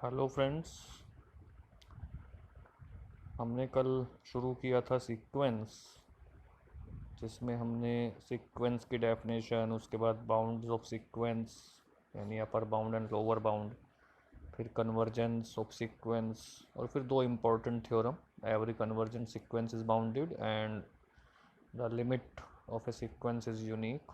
Hello friends. हमने कल शुरू किया था सीक्वेंस, जिसमें हमने सीक्वेंस की डेफिनेशन, उसके बाद बाउंड्स ऑफ सीक्वेंस यानी upper bound and lower bound, फिर कन्वर्जेंस ऑफ सीक्वेंस, और फिर दो important theorem, every convergent sequence is bounded and the limit of a sequence is unique.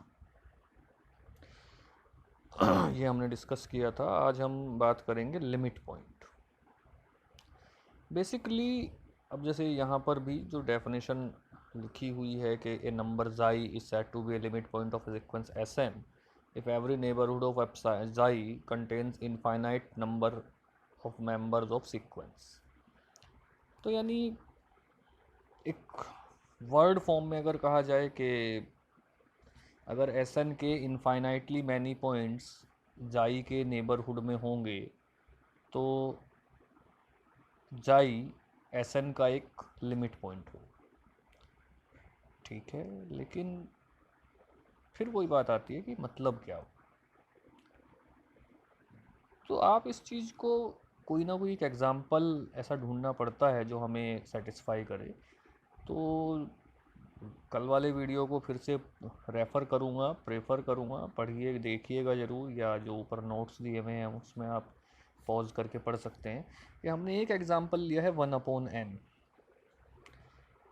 ये हमने डिस्कस किया था। आज हम बात करेंगे लिमिट पॉइंट। बेसिकली अब जैसे यहाँ पर भी जो डेफिनेशन लिखी हुई है कि a number xi is said to be a limit point of a sequence S n if every neighbourhood of xi contains infinite number of members of sequence. तो यानी एक वर्ड फॉर्म में अगर कहा जाए कि अगर एस एन के इनफाइनाइटली मैनी पॉइंट्स जाई के नेबरहुड में होंगे तो जाई एस एन का एक लिमिट पॉइंट हो। ठीक है, लेकिन फिर वही बात आती है कि मतलब क्या हो। तो आप इस चीज़ को कोई ना कोई एक एग्ज़ाम्पल ऐसा ढूंढना पड़ता है जो हमें सेटिस्फाई करे। तो कल वाले वीडियो को फिर से रेफ़र करूँगा, प्रेफर करूँगा, पढ़िए देखिएगा ज़रूर, या जो ऊपर नोट्स दिए हुए हैं उसमें आप पॉज करके पढ़ सकते हैं कि हमने एक एग्ज़ाम्पल लिया है 1/n।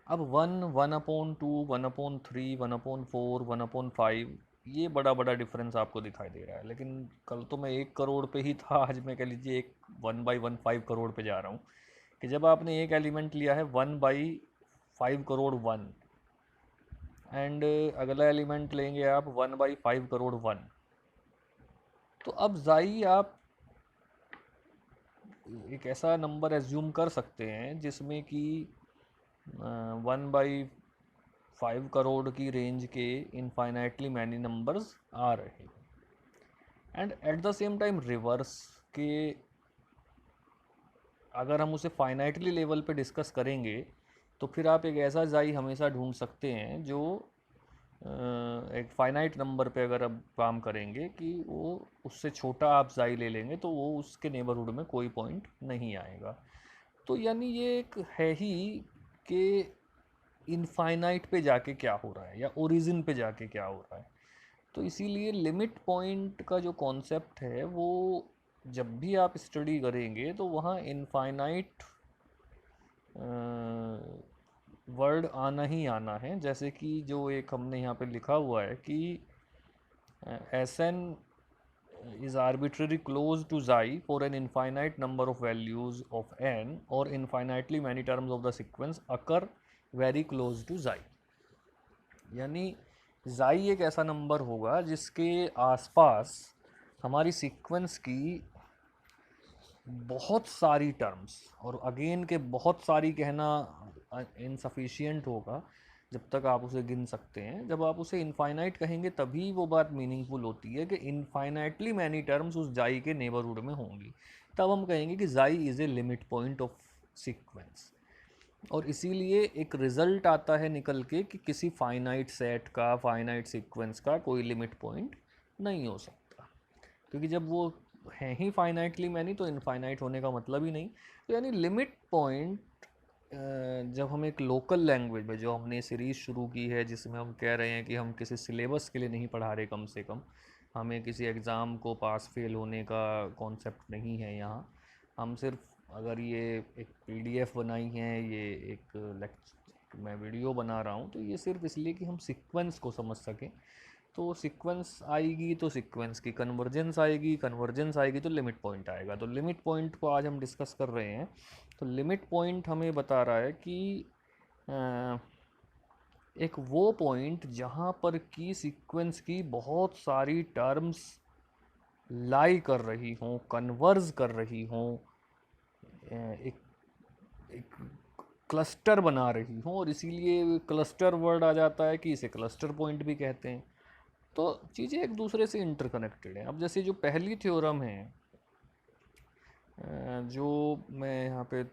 अब 1/2, 1/3, 1/4, 1/5, ये बड़ा बड़ा डिफरेंस आपको दिखाई दे रहा है। लेकिन कल तो मैं 1 करोड़ पे ही था, आज मैं कह लीजिए एक 1/15 करोड़ पे जा रहा हूँ। कि जब आपने एक एलिमेंट लिया है 1/5 करोड़ 1, एंड अगला एलिमेंट लेंगे आप 1/5 करोड़ 1, तो अब जाई आप एक ऐसा नंबर एज्यूम कर सकते हैं जिसमें कि 1/5 करोड़ की रेंज के इनफाइनाइटली मैनी नंबर्स आ रहे हैं। And at the same time reverse के अगर हम उसे फाइनाइटली लेवल पे डिस्कस करेंगे तो फिर आप एक ऐसा जाई हमेशा ढूंढ सकते हैं जो एक फाइनाइट नंबर पे अगर आप काम करेंगे कि वो उससे छोटा आप जाई ले लेंगे तो वो उसके नेबरहुड में कोई पॉइंट नहीं आएगा। तो यानी ये एक है ही कि इनफाइनाइट पे जाके क्या हो रहा है या ओरिजिन पे जाके क्या हो रहा है। तो इसीलिए लिमिट पॉइंट का जो कॉन्सेप्ट है वो जब भी आप स्टडी करेंगे तो वहाँ इनफाइनाइट वर्ड आना ही आना है। जैसे कि जो एक हमने यहाँ पे लिखा हुआ है कि s n is arbitrarily close to xi for an infinite number of values of n or infinitely many terms of the sequence occur very close to xi। यानी xi एक ऐसा नंबर होगा जिसके आसपास हमारी सीक्वेंस की बहुत सारी टर्म्स, और अगेन के बहुत सारी कहना इनसफिशियंट होगा जब तक आप उसे गिन सकते हैं। जब आप उसे इनफाइनाइट कहेंगे तभी वो बात मीनिंगफुल होती है कि इनफाइनाइटली मैनी टर्म्स उस जाई के नेबरहुड में होंगी। तब हम कहेंगे कि जाई is a limit point of sequence. और इसीलिए एक रिजल्ट आता है निकल के कि किसी फाइनाइट सेट का, फाइनाइट सीक्वेंस का कोई लिमिट पॉइंट नहीं हो सकता, क्योंकि जब वो हैं ही फाइनाइटली मैनी तो इनफाइनाइट होने का मतलब ही नहीं। तो यानी लिमिट पॉइंट जब हम एक लोकल लैंग्वेज में, जो हमने सीरीज़ शुरू की है जिसमें हम कह रहे हैं कि हम किसी सिलेबस के लिए नहीं पढ़ा रहे, कम से कम हमें किसी एग्ज़ाम को पास फेल होने का कॉन्सेप्ट नहीं है यहाँ। हम सिर्फ, अगर ये एक पीडीएफ बनाई है, ये एक लेक्चर मैं वीडियो बना रहा हूँ, तो ये सिर्फ इसलिए कि हम सीक्वेंस को समझ सकें। तो सीक्वेंस आएगी तो सीक्वेंस की कन्वर्जेंस आएगी, कन्वर्जेंस आएगी तो लिमिट पॉइंट आएगा। तो लिमिट पॉइंट को आज हम डिस्कस कर रहे हैं। तो लिमिट पॉइंट हमें बता रहा है कि एक वो पॉइंट जहाँ पर की सीक्वेंस की बहुत सारी टर्म्स लाई कर रही हों, कन्वर्ज कर रही हों, एक एक क्लस्टर बना रही हों, और इसीलिए क्लस्टर वर्ड आ जाता है कि इसे क्लस्टर पॉइंट भी कहते हैं। तो चीज़ें एक दूसरे से इंटरकनेक्टेड हैं। अब जैसे जो पहली थ्योरम है, जो मैं यहाँ पे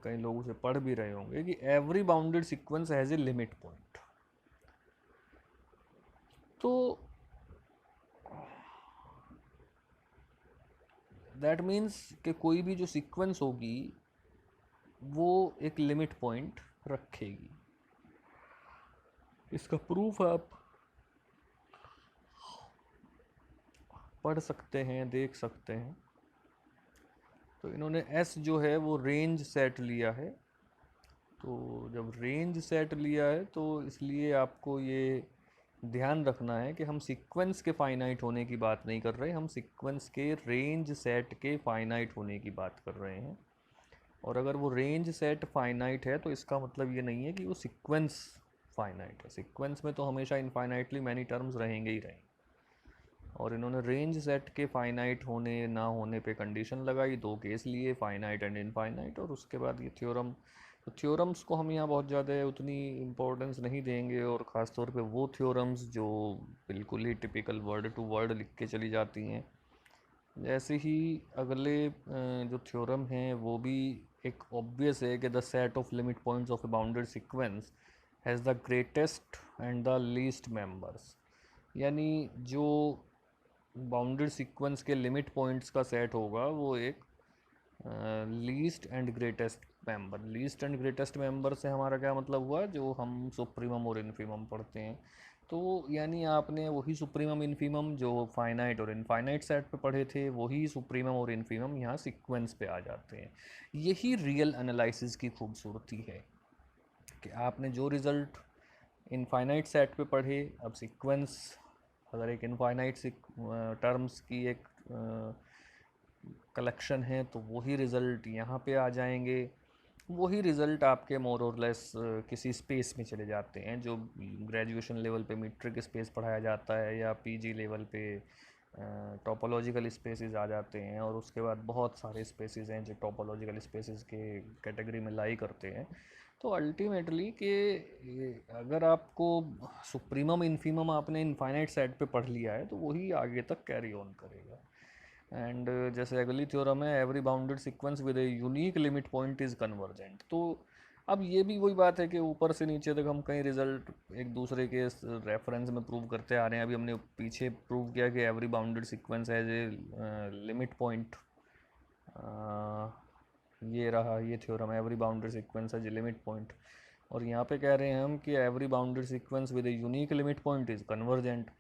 कई लोगों से पढ़ भी रहे होंगे कि every bounded sequence has a limit point. तो दैट मीन्स कि कोई भी जो सीक्वेंस होगी वो एक लिमिट पॉइंट रखेगी। इसका प्रूफ आप पढ़ सकते हैं, देख सकते हैं। तो इन्होंने एस जो है वो रेंज सेट लिया है। तो जब रेंज सेट लिया है तो इसलिए आपको ये ध्यान रखना है कि हम सीक्वेंस के फाइनाइट होने की बात नहीं कर रहे, हम सीक्वेंस के रेंज सेट के फाइनाइट होने की बात कर रहे हैं। और अगर वो रेंज सेट फाइनाइट है तो इसका मतलब ये नहीं है कि वो सीक्वेंस फाइनाइट है। सीक्वेंस में तो हमेशा इनफाइनाइटली मैनी टर्म्स रहेंगे ही रहेंगे। और इन्होंने रेंज सेट के फाइनाइट होने ना होने पे कंडीशन लगाई, दो केस लिए, फाइनाइट एंड इनफाइनाइट, और उसके बाद ये थ्योरम। तो थ्योरम्स को हम यहाँ बहुत ज़्यादा उतनी इम्पोर्टेंस नहीं देंगे, और ख़ास तौर पे वो थ्योरम्स जो बिल्कुल ही टिपिकल वर्ड टू वर्ड लिख के चली जाती हैं। जैसे ही अगले जो थ्योरम हैं वो भी एक ऑब्वियस है कि the set of limit points of a bounded sequence has the greatest and the least members. यानी जो बाउंडेड सीक्वेंस के लिमिट पॉइंट्स का सेट होगा वो एक least and greatest member. Least and greatest member से हमारा क्या मतलब हुआ, जो हम सुप्रीमम और इन्फीमम पढ़ते हैं। तो यानी आपने वही सुप्रीमम इन्फीमम जो फाइनाइट और इनफाइनाइट सेट पे पढ़े थे, वही सुप्रीमम और इन्फीमम यहाँ सीक्वेंस पे आ जाते हैं। यही रियल एनालिसिस की खूबसूरती है कि आपने जो रिज़ल्ट इनफाइनाइट सेट पे पढ़े, अब सीक्वेंस अगर एक इनफाइनाइट टर्म्स की एक कलेक्शन है तो वही रिज़ल्ट यहाँ पे आ जाएंगे। वही रिज़ल्ट आपके मोर और लेस किसी स्पेस में चले जाते हैं, जो ग्रेजुएशन लेवल पे मीट्रिक स्पेस पढ़ाया जाता है, या पीजी लेवल पे टोपोलॉजिकल स्पेसेस आ जाते हैं, और उसके बाद बहुत सारे स्पेसेस हैं जो टोपोलॉजिकल स्पेसेस के कैटेगरी में लाई करते हैं। तो अल्टीमेटली कि अगर आपको सुप्रीमम इन्फीमम आपने इनफाइनाइट सेट पे पढ़ लिया है तो वही आगे तक कैरी ऑन करेगा। एंड जैसे अगली थ्योरम है, every bounded sequence with a unique limit point is convergent. तो अब ये भी वही बात है कि ऊपर से नीचे तक हम कई रिजल्ट एक दूसरे के रेफरेंस में प्रूव करते आ रहे हैं। अभी हमने पीछे प्रूव किया कि every bounded sequence has a limit point. ये रहा ये theorem, every bounded sequence has a limit point. और यहाँ पे कह रहे हैं हम कि every bounded sequence with a unique limit point is convergent.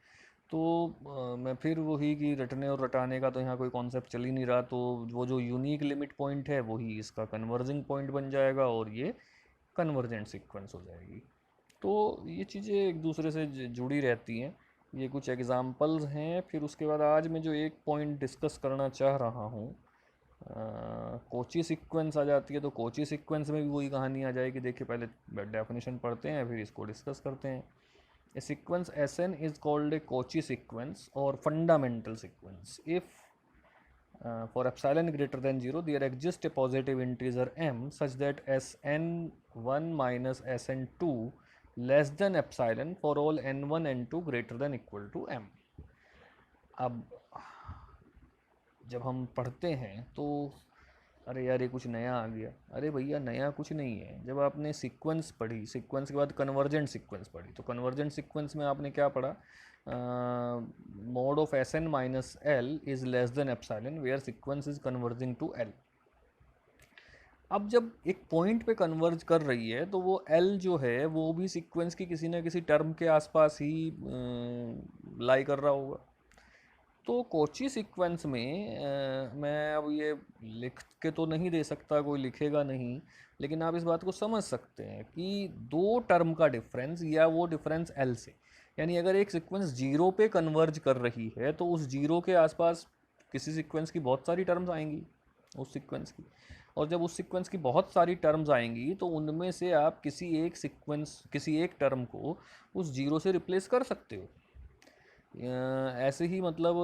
तो मैं फिर वही कि रटने और रटाने का तो यहाँ कोई कॉन्सेप्ट चल ही नहीं रहा। तो वो जो यूनिक लिमिट पॉइंट है वही इसका कन्वर्जिंग पॉइंट बन जाएगा, और ये कन्वर्जेंट सीक्वेंस हो जाएगी। तो ये चीज़ें एक दूसरे से जुड़ी रहती हैं। ये कुछ एग्जांपल्स हैं। फिर उसके बाद आज मैं जो एक पॉइंट डिस्कस करना चाह रहा हूँ, कोची सीक्वेंस आ जाती है। तो कोची सीक्वेंस में भी वही कहानी आ जाएगी। देखिए पहले डेफिनेशन पढ़ते हैं फिर इसको डिस्कस करते हैं। A sequence Sn is called a Cauchy sequence or fundamental sequence if for epsilon greater than 0 there exists a positive integer m such that Sn1 minus Sn2 less than epsilon for all n1 n2 greater than equal to m। अब जब हम पढ़ते हैं तो अरे यार ये कुछ नया आ गया। अरे भैया नया कुछ नहीं है। जब आपने सीक्वेंस पढ़ी, सीक्वेंस के बाद कन्वर्जेंट सीक्वेंस पढ़ी, तो कन्वर्जेंट सीक्वेंस में आपने क्या पढ़ा, mod of s n minus l is less than epsilon where sequence is converging to l. अब जब एक पॉइंट पे कन्वर्ज कर रही है तो वो एल जो है वो भी सीक्वेंस की किसी ना किसी टर्म के आसपास ही लाई कर रहा होगा। तो कोची सीक्वेंस में मैं अब ये लिख के तो नहीं दे सकता, कोई लिखेगा नहीं, लेकिन आप इस बात को समझ सकते हैं कि दो टर्म का डिफरेंस या वो डिफरेंस एल से, यानी अगर एक सीक्वेंस जीरो पे कन्वर्ज कर रही है तो उस जीरो के आसपास किसी सीक्वेंस की बहुत सारी टर्म्स आएंगी उस सीक्वेंस की। और जब उस सीक्वेंस की बहुत सारी टर्म्स आएंगी तो उनमें से आप किसी एक टर्म को उस जीरो से रिप्लेस कर सकते हो। ऐसे ही मतलब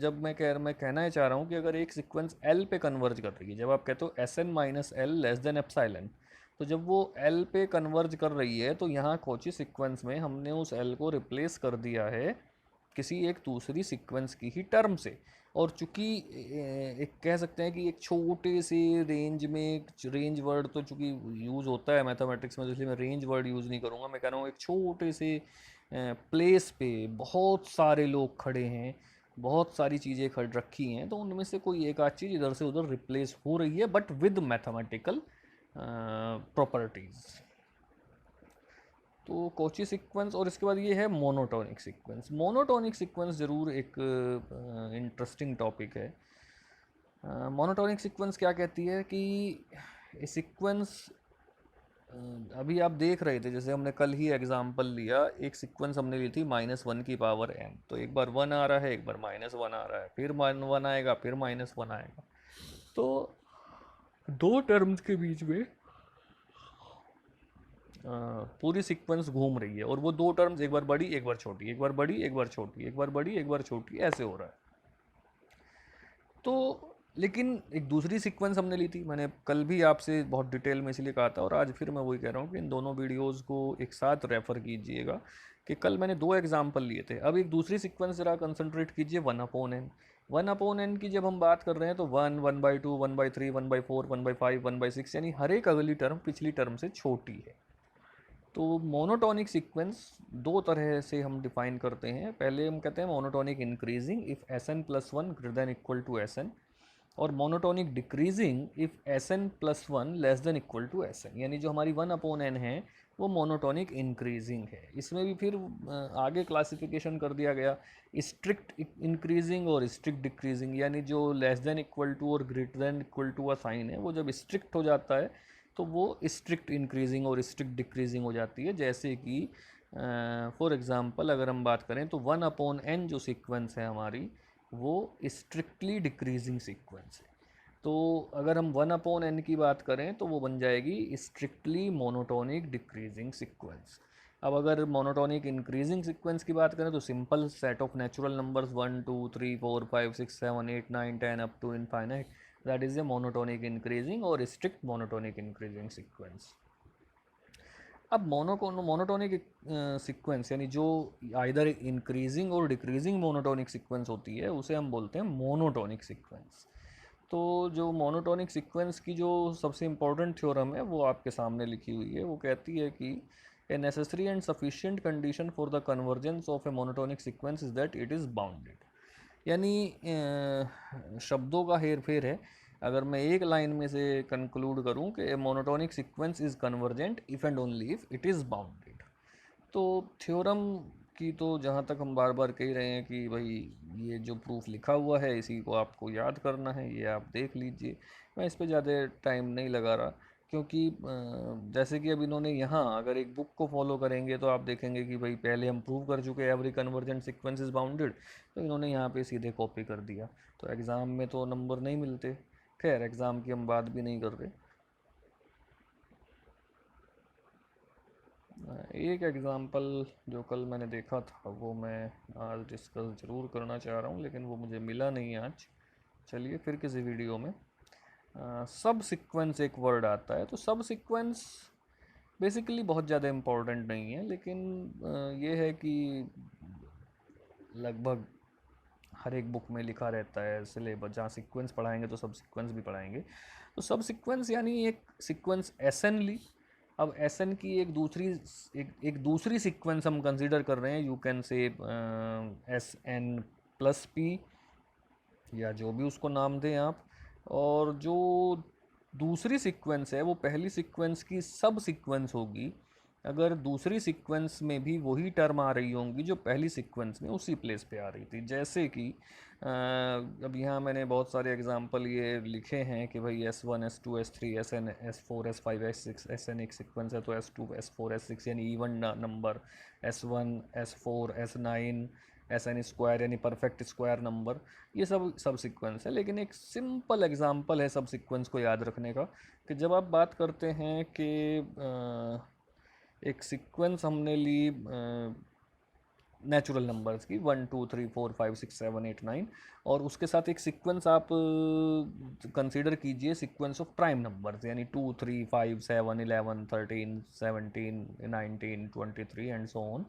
जब मैं कहना ही चाह रहा हूँ कि अगर एक सीक्वेंस एल पे कन्वर्ज कर रही है, जब आप कहते हो s n minus l less than epsilon, तो जब वो एल पे कन्वर्ज कर रही है तो यहाँ कोची सीक्वेंस में हमने उस एल को रिप्लेस कर दिया है किसी एक दूसरी सीक्वेंस की ही टर्म से। और चूंकि एक कह सकते हैं कि एक छोटे से रेंज में, रेंज वर्ड तो चूंकि यूज़ होता है मैथमेटिक्स में, तो इसलिए मैं रेंज वर्ड यूज़ नहीं करूँगा। मैं कह रहा हूँ एक छोटे से प्लेस पे बहुत सारे लोग खड़े हैं बहुत सारी चीज़ें खड़ रखी हैं, तो उनमें से कोई एक आध चीज़ इधर से उधर रिप्लेस हो रही है, बट विद मैथमेटिकल प्रॉपर्टीज़। तो कॉची सीक्वेंस, और इसके बाद ये है मोनोटोनिक सीक्वेंस। मोनोटोनिक सीक्वेंस ज़रूर एक इंटरेस्टिंग टॉपिक है। मोनोटोनिक सीक्वेंस क्या कहती है कि सीक्वेंस, अभी आप देख रहे थे, जैसे हमने कल ही एग्जांपल लिया, एक सीक्वेंस हमने ली थी -1 की पावर n, तो एक बार 1 आ रहा है, एक बार -1 आ रहा है, फिर 1 आएगा, फिर -1 आएगा। तो दो टर्म्स के बीच में पूरी सीक्वेंस घूम रही है, और वो दो टर्म्स एक बार बड़ी एक बार छोटी, एक बार बड़ी एक बार छोटी, एक बार बड़ी एक बार छोटी, ऐसे हो रहा है। तो लेकिन एक दूसरी सीक्वेंस हमने ली थी, मैंने कल भी आपसे बहुत डिटेल में इसलिए कहा था, और आज फिर मैं वही कह रहा हूँ कि इन दोनों वीडियोस को एक साथ रेफ़र कीजिएगा, कि कल मैंने दो एग्जाम्पल लिए थे। अब एक दूसरी सीक्वेंस ज़रा कंसंट्रेट कीजिए, 1/n। 1/n की जब हम बात कर रहे हैं तो 1, 1/2, 1/3, 1/4, 1/5, 1/6, यानी हर एक अगली टर्म पिछली टर्म से छोटी है। तो मोनोटोनिक सीक्वेंस दो तरह से हम डिफाइन करते हैं। पहले हम कहते हैं monotonic increasing if Sn+1 greater than equal to Sn, और monotonic decreasing if Sn+1 less than equal to Sn, यानी जो हमारी 1/n है वो मोनोटोनिक इंक्रीजिंग है। इसमें भी फिर आगे क्लासिफिकेशन कर दिया गया, स्ट्रिक्ट इंक्रीजिंग और स्ट्रिक्ट डिक्रीजिंग, यानी जो लेस देन इक्वल टू और ग्रेटर देन इक्वल टू का साइन है वो जब स्ट्रिक्ट हो जाता है तो वो स्ट्रिक्ट इंक्रीजिंग और स्ट्रिक्ट डिक्रीजिंग हो जाती है। जैसे कि फॉर एग्ज़ाम्पल अगर हम बात करें तो 1/n जो सीक्वेंस है हमारी, वो स्ट्रिक्टली डिक्रीजिंग सीक्वेंस है। तो अगर हम 1/n की बात करें तो वो बन जाएगी स्ट्रिक्टली मोनोटोनिक डिक्रीजिंग सीक्वेंस। अब अगर मोनोटोनिक इंक्रीजिंग सीक्वेंस की बात करें तो simple set of natural numbers 1 2 3 4 5 6 7 8 9 10 up to infinite, that is a monotonic increasing और स्ट्रिक्ट मोनोटोनिक इंक्रीजिंग सीक्वेंस। अब मोनोटोनिक सीक्वेंस यानी जो आइदर इंक्रीजिंग और डिक्रीजिंग मोनोटोनिक सीक्वेंस होती है उसे हम बोलते हैं मोनोटोनिक सीक्वेंस। तो जो मोनोटोनिक सीक्वेंस की जो सबसे इम्पोर्टेंट थ्योरम है वो आपके सामने लिखी हुई है। वो कहती है कि a necessary and sufficient condition for the convergence of A monotonic sequence is that it is bounded. यानी शब्दों का हेर फेर है। अगर मैं एक लाइन में से कंक्लूड करूं कि monotonic sequence is convergent if and only if it is bounded, तो थ्योरम की तो जहाँ तक हम बार बार कह रहे हैं कि भाई ये जो प्रूफ लिखा हुआ है इसी को आपको याद करना है, ये आप देख लीजिए। मैं इस पर ज़्यादा टाइम नहीं लगा रहा, क्योंकि जैसे कि अब इन्होंने यहाँ अगर एक बुक को फॉलो करेंगे तो आप देखेंगे कि भाई पहले हम प्रूव कर चुके हैं every convergent sequence is bounded, तो इन्होंने यहाँ पे सीधे कॉपी कर दिया, तो एग्ज़ाम में तो नंबर नहीं मिलते। खैर एग्ज़ाम की हम बात भी नहीं कर रहे। एक एग्ज़ाम्पल जो कल मैंने देखा था वो मैं आज डिस्कस ज़रूर करना चाह रहा हूँ, लेकिन वो मुझे मिला नहीं आज। चलिए फिर किसी वीडियो में। सब सीक्वेंस एक वर्ड आता है, तो सब सीक्वेंस बेसिकली बहुत ज़्यादा इम्पोर्टेंट नहीं है, लेकिन ये है कि लगभग हर एक बुक में लिखा रहता है सिलेबस, जहाँ सीक्वेंस पढ़ाएंगे तो सब सीक्वेंस भी पढ़ाएंगे। तो सब सीक्वेंस यानी एक सीक्वेंस Sn ली। अब Sn की एक दूसरी सीक्वेंस हम कंसीडर कर रहे हैं, यू कैन से Sn+p या जो भी उसको नाम दें आप। और जो दूसरी सीक्वेंस है वो पहली सीक्वेंस की सब सीक्वेंस होगी अगर दूसरी सीक्वेंस में भी वही टर्म आ रही होंगी जो पहली सीक्वेंस में उसी प्लेस पे आ रही थी। जैसे कि अब यहाँ मैंने बहुत सारे एग्जांपल ये लिखे हैं कि भाई S1 S2 S3 Sn S4 S5 S6, Sn एक सीक्वेंस है तो S2 S4 S6 यानी even number, S1 S4 S9 Sn square यानी परफेक्ट स्क्वायर नंबर, ये सब सीक्वेंस है। लेकिन एक सिंपल एग्जांपल है सब सीक्वेंस को याद रखने का, कि जब आप बात करते हैं कि एक सीक्वेंस हमने ली नेचुरल नंबर्स की 1 2 3 4 5 6 7 8 9, और उसके साथ एक सीक्वेंस आप कंसीडर कीजिए सीक्वेंस ऑफ प्राइम नंबर्स, यानी 2 3 5 7 11 13 17 19 23 एंड सो ऑन।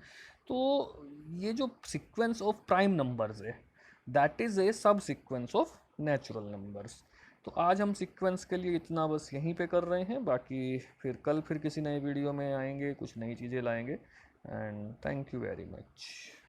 तो ये जो सीक्वेंस ऑफ प्राइम नंबर्स है दैट इज़ ए सब सीक्वेंस ऑफ नेचुरल नंबर्स। तो आज हम सीक्वेंस के लिए इतना बस यहीं पे कर रहे हैं, बाकी कल फिर किसी नए वीडियो में आएंगे, कुछ नई चीज़ें लाएंगे। And thank you very much.